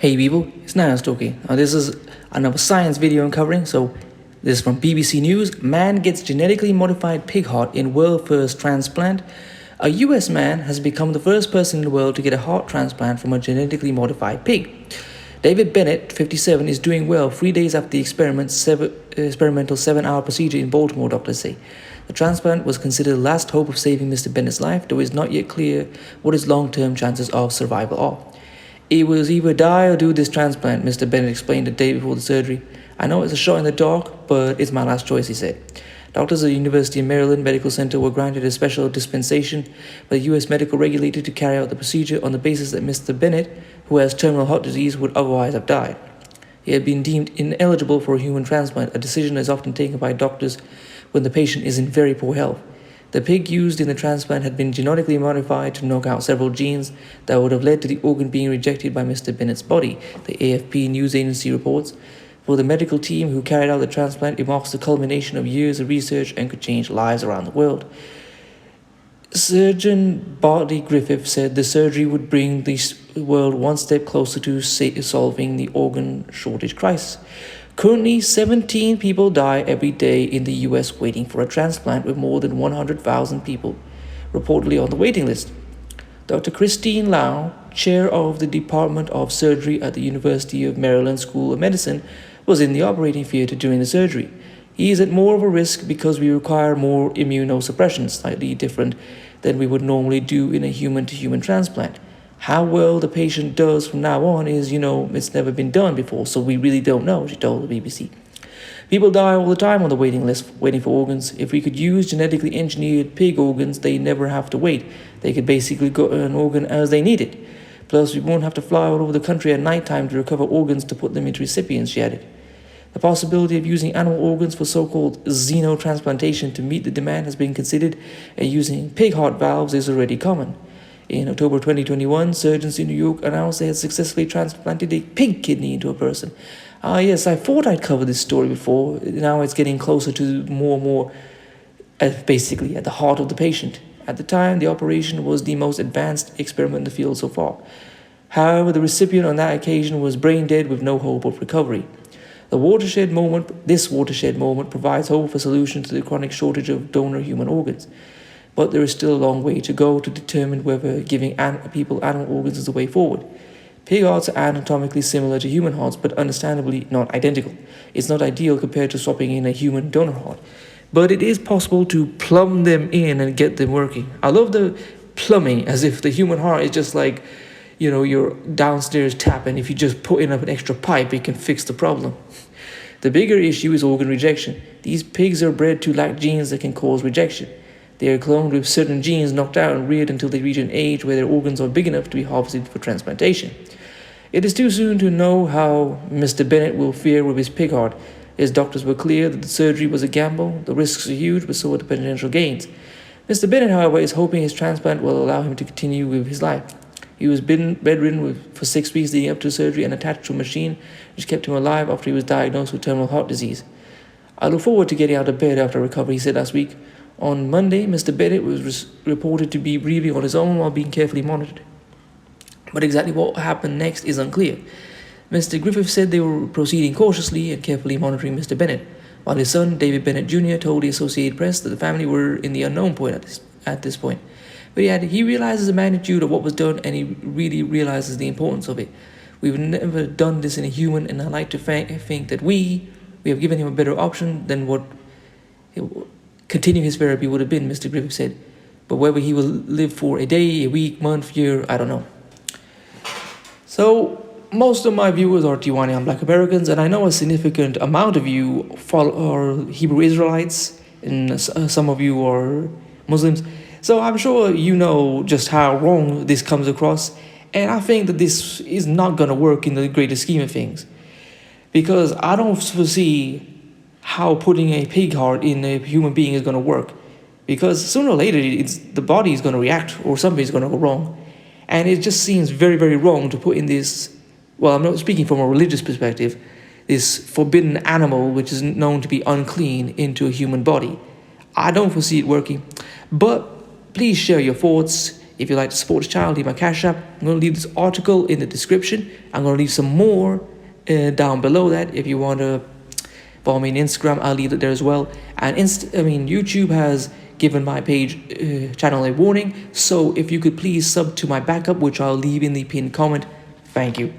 Hey people, it's NIyas713. Now this is another science video I'm covering. So this is from BBC News. Man gets genetically modified pig heart in world first transplant. A US man has become the first person in the world to get a heart transplant from a genetically modified pig. David Bennett, 57, is doing well 3 days after the experimental 7-hour procedure in Baltimore, doctors say. The transplant was considered the last hope of saving Mr. Bennett's life, though it's not yet clear what his long-term chances of survival are. It was either die or do this transplant, Mr. Bennett explained the day before the surgery. I know it's a shot in the dark, but it's my last choice, he said. Doctors at the University of Maryland Medical Center were granted a special dispensation by the U.S. medical regulator to carry out the procedure on the basis that Mr. Bennett, who has terminal heart disease, would otherwise have died. He had been deemed ineligible for a human transplant, a decision that is often taken by doctors when the patient is in very poor health. The pig used in the transplant had been genetically modified to knock out several genes that would have led to the organ being rejected by Mr. Bennett's body, the AFP news agency reports. For the medical team who carried out the transplant, it marks the culmination of years of research and could change lives around the world. Surgeon Bartley Griffith said the surgery would bring the world one step closer to solving the organ shortage crisis. Currently, 17 people die every day in the US waiting for a transplant, with more than 100,000 people reportedly on the waiting list. Dr. Christine Lau, chair of the Department of Surgery at the University of Maryland School of Medicine, was in the operating theater during the surgery. He is at more of a risk because we require more immunosuppression, slightly different than we would normally do in a human-to-human transplant. How well the patient does from now on is, it's never been done before, so we really don't know, she told the BBC. People die all the time on the waiting list, waiting for organs. If we could use genetically engineered pig organs, they never have to wait. They could basically get an organ as they need it. Plus, we won't have to fly all over the country at night time to recover organs to put them into recipients, she added. The possibility of using animal organs for so-called xenotransplantation to meet the demand has been considered, and using pig heart valves is already common. In October 2021, surgeons in New York announced they had successfully transplanted a pig kidney into a person. Yes, I thought I'd covered this story before. Now it's getting closer to more and more, basically at the heart of the patient. At the time, the operation was the most advanced experiment in the field so far. However, the recipient on that occasion was brain dead with no hope of recovery. This watershed moment provides hope for solutions to the chronic shortage of donor human organs. But there is still a long way to go to determine whether giving people animal organs is the way forward. Pig hearts are anatomically similar to human hearts, but understandably not identical. It's not ideal compared to swapping in a human donor heart. But it is possible to plumb them in and get them working. I love the plumbing, as if the human heart is just like, your downstairs tap, and if you just put in an extra pipe, it can fix the problem. The bigger issue is organ rejection. These pigs are bred to lack genes that can cause rejection. They are cloned with certain genes knocked out and reared until they reach an age where their organs are big enough to be harvested for transplantation. It is too soon to know how Mr. Bennett will fare with his pig heart. His doctors were clear that the surgery was a gamble. The risks are huge, but so are the potential gains. Mr. Bennett, however, is hoping his transplant will allow him to continue with his life. He was bedridden for 6 weeks leading up to the surgery and attached to a machine which kept him alive after he was diagnosed with terminal heart disease. I look forward to getting out of bed after recovery, he said last week. On Monday, Mr. Bennett was reported to be breathing on his own while being carefully monitored. But exactly what happened next is unclear. Mr. Griffith said they were proceeding cautiously and carefully monitoring Mr. Bennett, while his son, David Bennett Jr., told the Associated Press that the family were in the unknown point at this point. But he added, he realizes the magnitude of what was done, and he really realizes the importance of it. We've never done this in a human, and I like to think that we have given him a better option than what continue his therapy would have been, Mr. Griffith said. But whether he will live for a day, a week, month, year, I don't know. So, most of my viewers are Tiwani Black Americans, and I know a significant amount of you are Hebrew Israelites, and some of you are Muslims. So I'm sure you know just how wrong this comes across, and I think that this is not going to work in the greater scheme of things. Because I don't foresee how putting a pig heart in a human being is going to work. Because sooner or later, the body is going to react, or something is going to go wrong. And it just seems very, very wrong to put in this, well, I'm not speaking from a religious perspective, this forbidden animal, which is known to be unclean, into a human body. I don't foresee it working. But please share your thoughts. if you like to support the channel, leave my Cash App. I'm going to leave this article in the description. I'm going to leave some more down below that. If you want to follow me on Instagram, I'll leave it there as well. And YouTube has given my page channel a warning. So if you could please sub to my backup, which I'll leave in the pinned comment. Thank you.